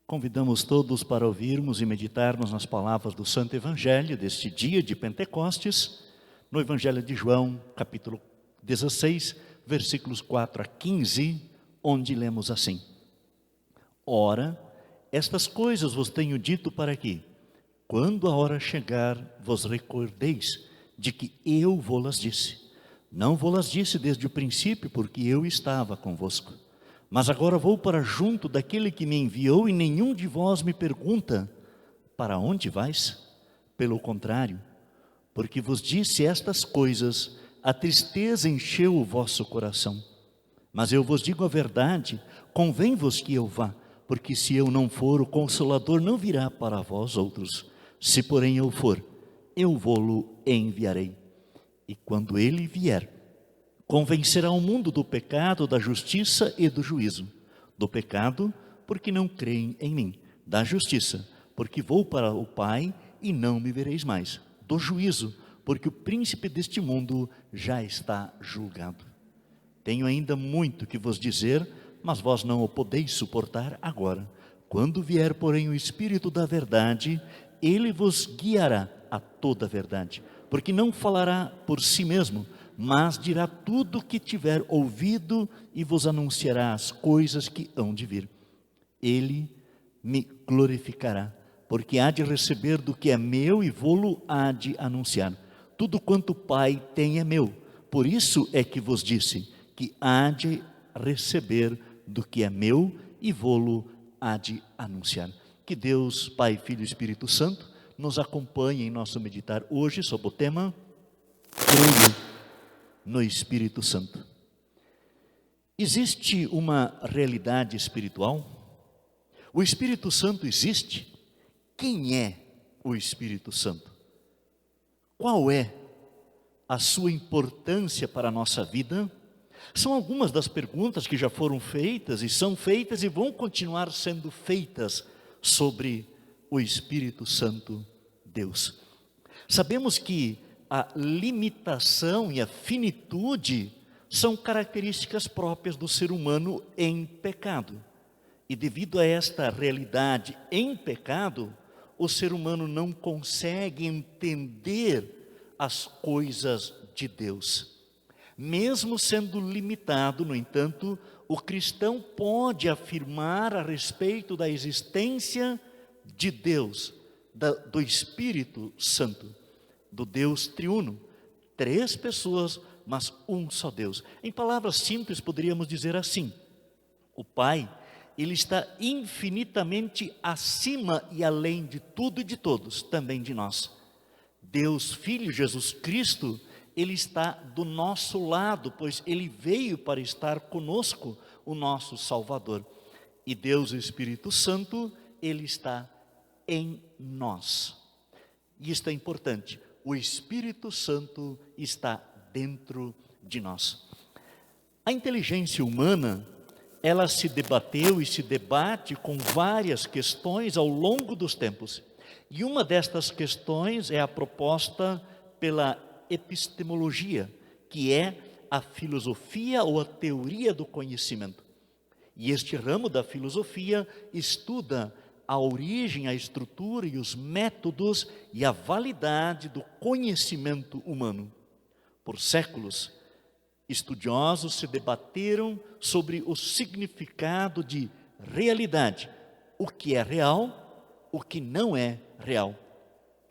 Convidamos todos para ouvirmos e meditarmos nas palavras do Santo Evangelho deste dia de Pentecostes, no Evangelho de João, capítulo 16, versículos 4 a 15, onde lemos assim: Ora, estas coisas vos tenho dito para que, quando a hora chegar, vos recordeis de que eu vô-las disse. Não vô-las disse desde o princípio, porque eu estava convosco. Mas agora vou para junto daquele que me enviou, e nenhum de vós me pergunta: para onde vais? Pelo contrário, porque vos disse estas coisas, a tristeza encheu o vosso coração. Mas eu vos digo a verdade, convém-vos que eu vá, porque se eu não for, o Consolador não virá para vós outros. Se porém eu for, eu vô-lo enviarei. E quando ele vier, convencerá o mundo do pecado, da justiça e do juízo. Do pecado, porque não creem em mim. Da justiça, porque vou para o Pai e não me vereis mais. Do juízo, porque o príncipe deste mundo já está julgado. Tenho ainda muito que vos dizer, mas vós não o podeis suportar agora. Quando vier, porém, o Espírito da verdade, ele vos guiará a toda a verdade. Porque não falará por si mesmo, mas dirá tudo o que tiver ouvido e vos anunciará as coisas que hão de vir. Ele me glorificará, porque há de receber do que é meu e vô-lo há de anunciar. Tudo quanto o Pai tem é meu. Por isso é que vos disse que há de receber do que é meu e vô-lo há de anunciar. Que Deus, Pai, Filho e Espírito Santo, nos acompanhe em nosso meditar hoje sobre o tema Creio no Espírito Santo. Existe uma realidade espiritual? O Espírito Santo existe? Quem é o Espírito Santo? Qual é a sua importância para a nossa vida? São algumas das perguntas que já foram feitas e são feitas e vão continuar sendo feitas sobre o Espírito Santo, Deus. Sabemos que a limitação e a finitude são características próprias do ser humano em pecado. E devido a esta realidade em pecado, o ser humano não consegue entender as coisas de Deus. Mesmo sendo limitado, no entanto, o cristão pode afirmar a respeito da existência de Deus, do Espírito Santo, do Deus triuno, 3 pessoas, mas um só Deus. Em palavras simples, poderíamos dizer assim: o Pai, Ele está infinitamente acima e além de tudo e de todos, também de nós. Deus Filho, Jesus Cristo, Ele está do nosso lado, pois Ele veio para estar conosco, o nosso Salvador. E Deus, o Espírito Santo, Ele está em nós. E isto é importante, o Espírito Santo está dentro de nós. A inteligência humana, ela se debateu e se debate com várias questões ao longo dos tempos. E uma destas questões é a proposta pela epistemologia, que é a filosofia ou a teoria do conhecimento. E este ramo da filosofia estuda a origem, a estrutura e os métodos e a validade do conhecimento humano. Por séculos, estudiosos se debateram sobre o significado de realidade, o que é real, o que não é real.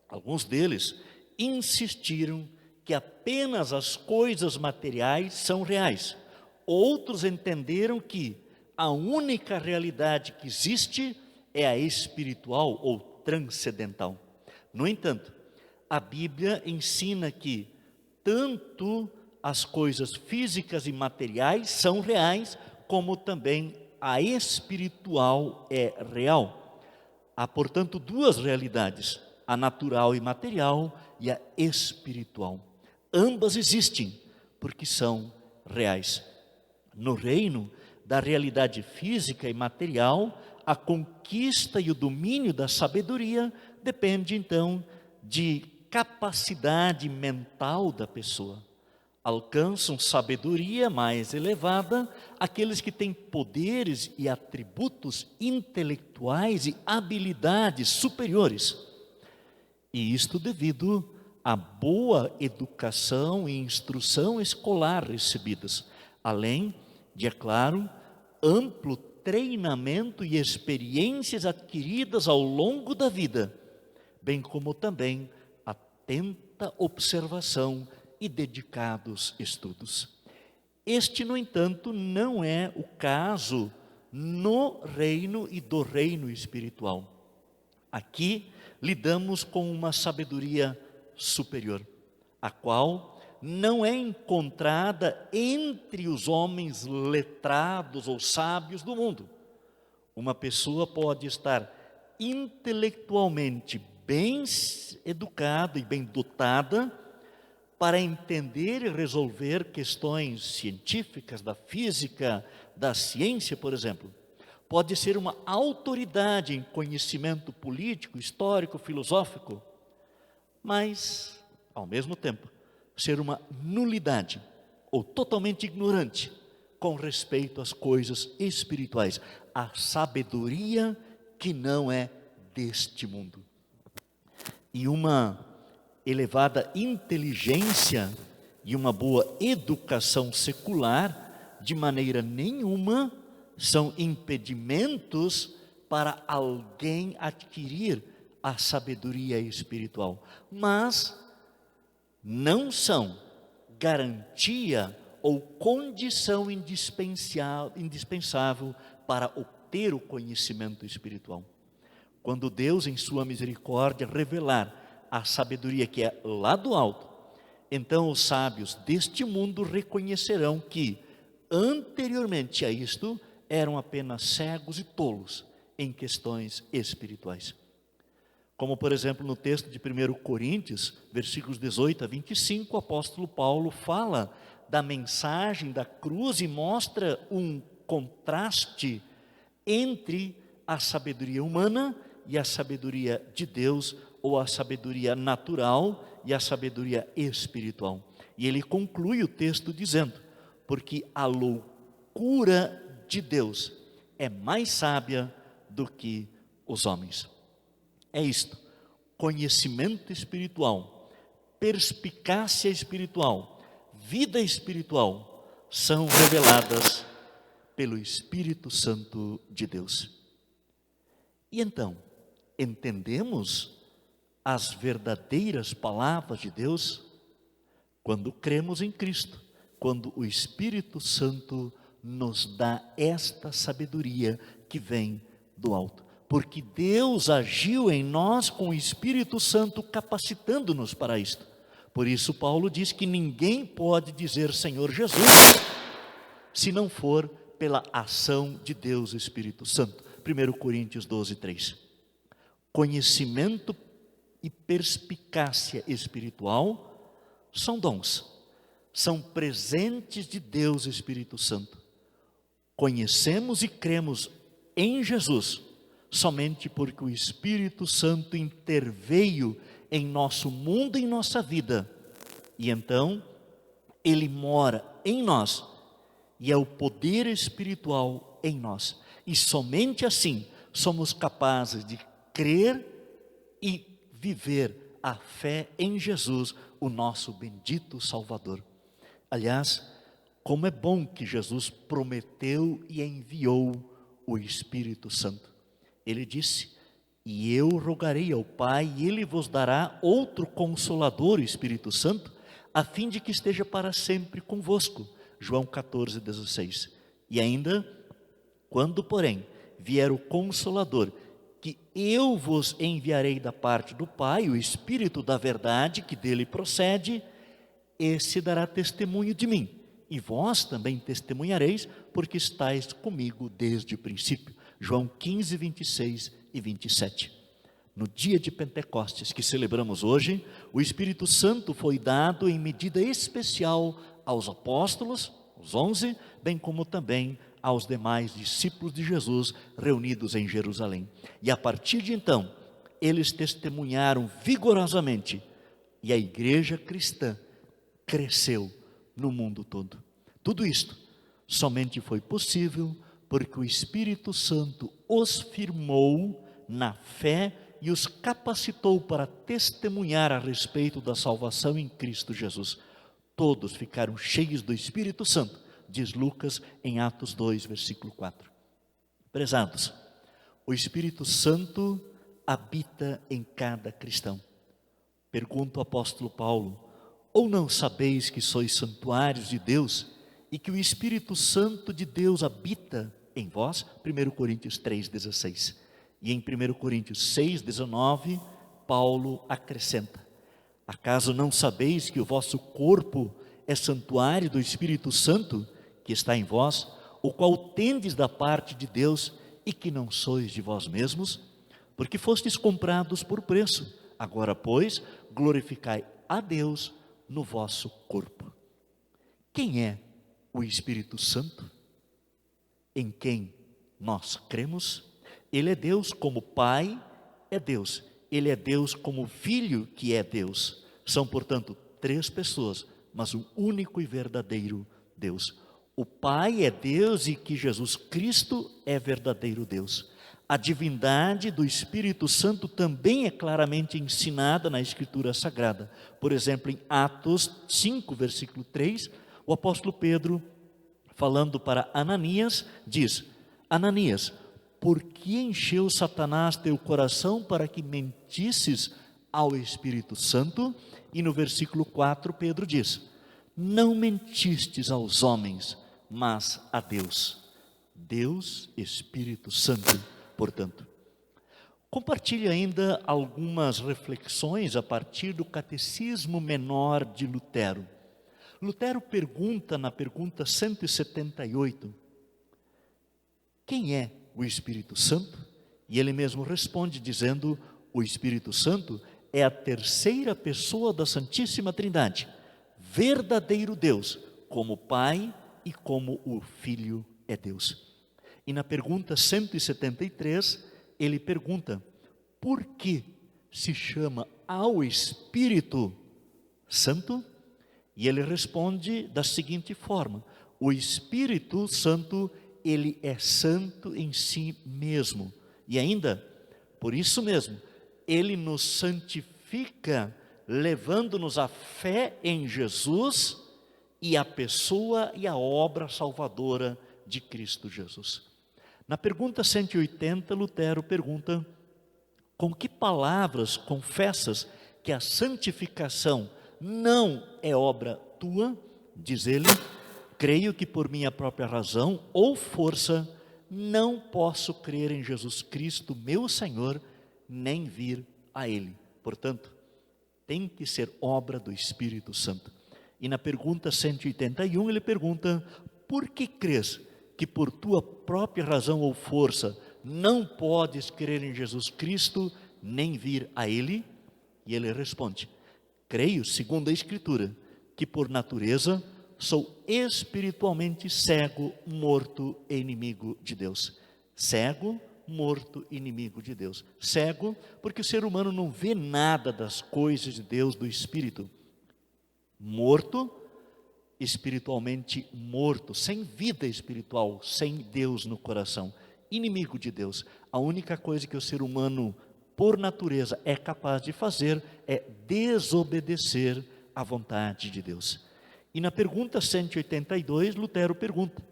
Alguns deles insistiram que apenas as coisas materiais são reais. Outros entenderam que a única realidade que existe é a espiritual ou transcendental. No entanto, a Bíblia ensina que tanto as coisas físicas e materiais são reais, como também a espiritual é real. Há, portanto, 2 realidades, a natural e material e a espiritual. Ambas existem, porque são reais. No reino da realidade física e material, a conquista e o domínio da sabedoria depende, então, de capacidade mental da pessoa. Alcançam sabedoria mais elevada aqueles que têm poderes e atributos intelectuais e habilidades superiores. E isto devido à boa educação e instrução escolar recebidas, além de, é claro, amplo treinamento e experiências adquiridas ao longo da vida, bem como também atenta observação e dedicados estudos. Este, no entanto, não é o caso no reino e do reino espiritual. Aqui lidamos com uma sabedoria superior, a qual não é encontrada entre os homens letrados ou sábios do mundo. Uma pessoa pode estar intelectualmente bem educada e bem dotada para entender e resolver questões científicas, da física, da ciência, por exemplo. Pode ser uma autoridade em conhecimento político, histórico, filosófico, mas, ao mesmo tempo, ser uma nulidade ou totalmente ignorante com respeito às coisas espirituais, a sabedoria que não é deste mundo. E uma elevada inteligência e uma boa educação secular, de maneira nenhuma, são impedimentos para alguém adquirir a sabedoria espiritual, mas não são garantia ou condição indispensável para obter o conhecimento espiritual. Quando Deus, em sua misericórdia, revelar a sabedoria que é lá do alto, então os sábios deste mundo reconhecerão que, anteriormente a isto, eram apenas cegos e tolos em questões espirituais. Como, por exemplo, no texto de 1 Coríntios, versículos 18 a 25, o apóstolo Paulo fala da mensagem da cruz e mostra um contraste entre a sabedoria humana e a sabedoria de Deus, ou a sabedoria natural e a sabedoria espiritual. E ele conclui o texto dizendo: porque a loucura de Deus é mais sábia do que os homens. É isto: conhecimento espiritual, perspicácia espiritual, vida espiritual são reveladas pelo Espírito Santo de Deus. E então, entendemos as verdadeiras palavras de Deus quando cremos em Cristo, quando o Espírito Santo nos dá esta sabedoria que vem do alto. Porque Deus agiu em nós com o Espírito Santo, capacitando-nos para isto. Por isso Paulo diz que ninguém pode dizer Senhor Jesus se não for pela ação de Deus Espírito Santo. 1 Coríntios 12, 3. Conhecimento e perspicácia espiritual são dons, são presentes de Deus Espírito Santo. Conhecemos e cremos em Jesus somente porque o Espírito Santo interveio em nosso mundo, em nossa vida, e então Ele mora em nós, e é o poder espiritual em nós, e somente assim somos capazes de crer e viver a fé em Jesus, o nosso bendito Salvador. Aliás, como é bom que Jesus prometeu e enviou o Espírito Santo. Ele disse: e eu rogarei ao Pai, e Ele vos dará outro Consolador, o Espírito Santo, a fim de que esteja para sempre convosco. João 14, 16. E ainda, quando porém vier o Consolador, que eu vos enviarei da parte do Pai, o Espírito da verdade, que dele procede, esse dará testemunho de mim, e vós também testemunhareis, porque estáis comigo desde o princípio. João 15, 26 e 27. No dia de Pentecostes, que celebramos hoje, o Espírito Santo foi dado em medida especial aos apóstolos, os 11, bem como também aos demais discípulos de Jesus reunidos em Jerusalém. E a partir de então, eles testemunharam vigorosamente, e a igreja cristã cresceu no mundo todo. Tudo isto somente foi possível porque o Espírito Santo os firmou na fé e os capacitou para testemunhar a respeito da salvação em Cristo Jesus. Todos ficaram cheios do Espírito Santo, diz Lucas em Atos 2, versículo 4. Prezados, o Espírito Santo habita em cada cristão. Pergunta o apóstolo Paulo: ou não sabeis que sois santuários de Deus e que o Espírito Santo de Deus habita em vós? 1 Coríntios 3,16. E em 1 Coríntios 6,19, Paulo acrescenta: acaso não sabeis que o vosso corpo é santuário do Espírito Santo que está em vós, o qual tendes da parte de Deus e que não sois de vós mesmos? Porque fostes comprados por preço. Agora, pois, glorificai a Deus no vosso corpo. Quem é o Espírito Santo? Em quem nós cremos? Ele é Deus como Pai, é Deus. Ele é Deus como Filho, que é Deus. São, portanto, três pessoas, mas um único e verdadeiro Deus. O Pai é Deus e que Jesus Cristo é verdadeiro Deus. A divindade do Espírito Santo também é claramente ensinada na Escritura Sagrada. Por exemplo, em Atos 5, versículo 3, o apóstolo Pedro, falando para Ananias, diz: Ananias, por que encheu Satanás teu coração para que mentisses ao Espírito Santo? E no versículo 4, Pedro diz: não mentistes aos homens, mas a Deus. Deus, Espírito Santo, portanto. Compartilhe ainda algumas reflexões a partir do Catecismo Menor de Lutero. Lutero pergunta na pergunta 178, quem é o Espírito Santo? E ele mesmo responde dizendo: o Espírito Santo é a terceira pessoa da Santíssima Trindade, verdadeiro Deus, como Pai e como o Filho é Deus. E na pergunta 173, ele pergunta: por que se chama ao Espírito Santo? E ele responde da seguinte forma: o Espírito Santo, ele é santo em si mesmo. E ainda, por isso mesmo, ele nos santifica, levando-nos à fé em Jesus e a pessoa e a obra salvadora de Cristo Jesus. Na pergunta 180, Lutero pergunta: com que palavras confessas que a santificação não é obra tua? Diz ele: creio que por minha própria razão ou força não posso crer em Jesus Cristo, meu Senhor, nem vir a Ele. Portanto, tem que ser obra do Espírito Santo. E na pergunta 181 ele pergunta: por que crês que por tua própria razão ou força não podes crer em Jesus Cristo, nem vir a Ele? E ele responde: creio, segundo a Escritura, que por natureza sou espiritualmente cego, morto e inimigo de Deus. Cego, morto, inimigo de Deus. Cego, porque o ser humano não vê nada das coisas de Deus, do Espírito. Morto, espiritualmente morto, sem vida espiritual, sem Deus no coração. Inimigo de Deus. A única coisa que o ser humano, por natureza, é capaz de fazer é desobedecer à vontade de Deus. E na pergunta 182, Lutero pergunta: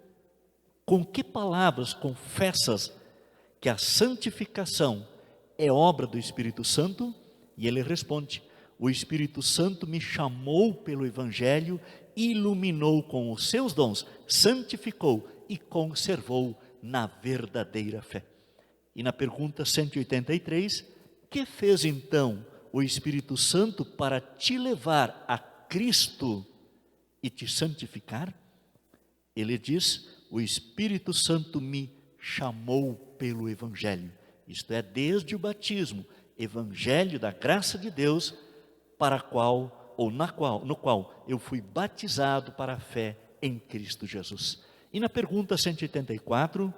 com que palavras confessas que a santificação é obra do Espírito Santo? E ele responde: o Espírito Santo me chamou pelo Evangelho, iluminou com os seus dons, santificou e conservou na verdadeira fé. E na pergunta 183, que fez então o Espírito Santo para te levar a Cristo e te santificar? Ele diz: o Espírito Santo me chamou pelo Evangelho. Isto é, desde o batismo, Evangelho da graça de Deus, para qual, ou no qual eu fui batizado para a fé em Cristo Jesus. E na pergunta 184,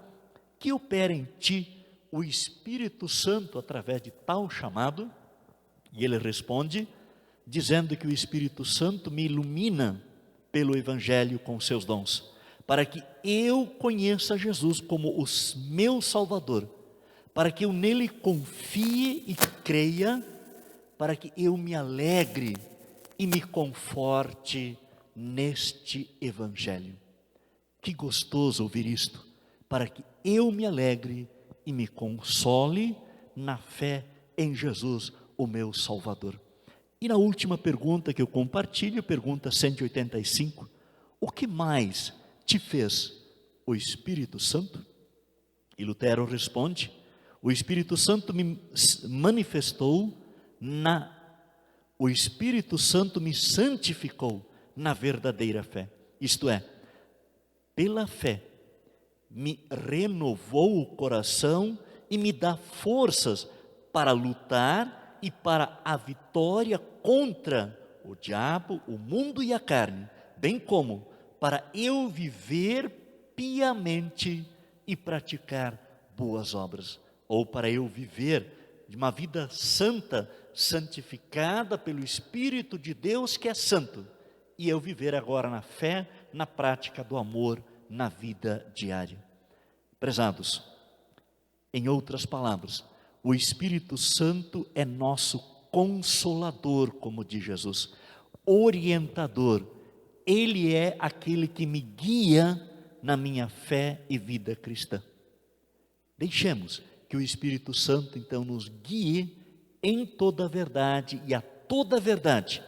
que opera em ti o Espírito Santo através de tal chamado? E ele responde, dizendo que o Espírito Santo me ilumina pelo Evangelho com seus dons, para que eu conheça Jesus como o meu Salvador, para que eu nele confie e creia, para que eu me alegre e me conforte neste Evangelho. Que gostoso ouvir isto, para que eu me alegre e me console na fé em Jesus, o meu Salvador. E na última pergunta que eu compartilho, pergunta 185, o que mais te fez o Espírito Santo? E Lutero responde, o Espírito Santo me manifestou o Espírito Santo me santificou na verdadeira fé. Isto é, pela fé, me renovou o coração e me dá forças para lutar e para a vitória contra o diabo, o mundo e a carne, bem como para eu viver piamente e praticar boas obras, ou para eu viver de uma vida santa, santificada pelo Espírito de Deus que é santo, e eu viver agora na fé, na prática do amor, na vida diária. Prezados, em outras palavras, o Espírito Santo é nosso consolador, como diz Jesus, orientador. Ele é aquele que me guia na minha fé e vida cristã. Deixemos que o Espírito Santo então nos guie em toda a verdade e a toda a verdade,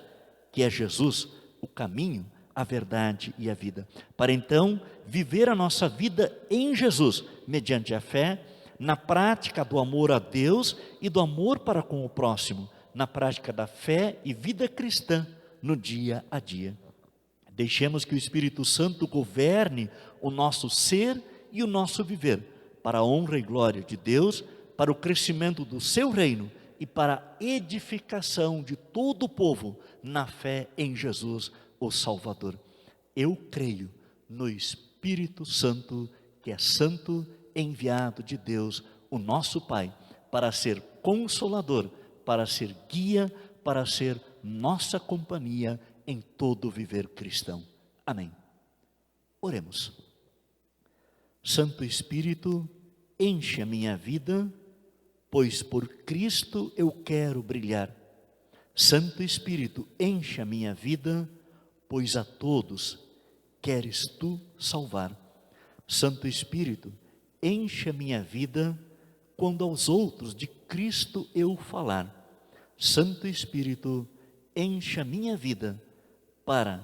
que é Jesus, o caminho, a verdade e a vida, para então viver a nossa vida em Jesus, mediante a fé, na prática do amor a Deus e do amor para com o próximo, na prática da fé e vida cristã no dia a dia. Deixemos que o Espírito Santo governe o nosso ser e o nosso viver, para a honra e glória de Deus, para o crescimento do seu reino e para a edificação de todo o povo na fé em Jesus, o Salvador. Eu creio no Espírito Santo, que é santo, enviado de Deus, o nosso Pai, para ser consolador, para ser guia, para ser nossa companhia em todo o viver cristão. Amém. Oremos. Santo Espírito, enche a minha vida, pois por Cristo eu quero brilhar. Santo Espírito, enche a minha vida, pois a todos queres tu salvar. Santo Espírito, enche a minha vida, quando aos outros de Cristo eu falar. Santo Espírito, enche a minha vida, para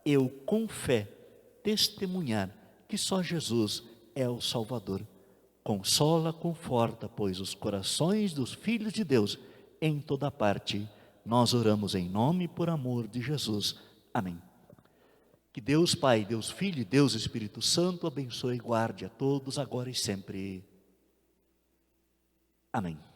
eu com fé testemunhar que só Jesus é o Salvador. Consola, conforta, pois, os corações dos filhos de Deus em toda parte. Nós oramos em nome e por amor de Jesus. Amém. Que Deus Pai, Deus Filho e Deus Espírito Santo abençoe e guarde a todos agora e sempre. Amém.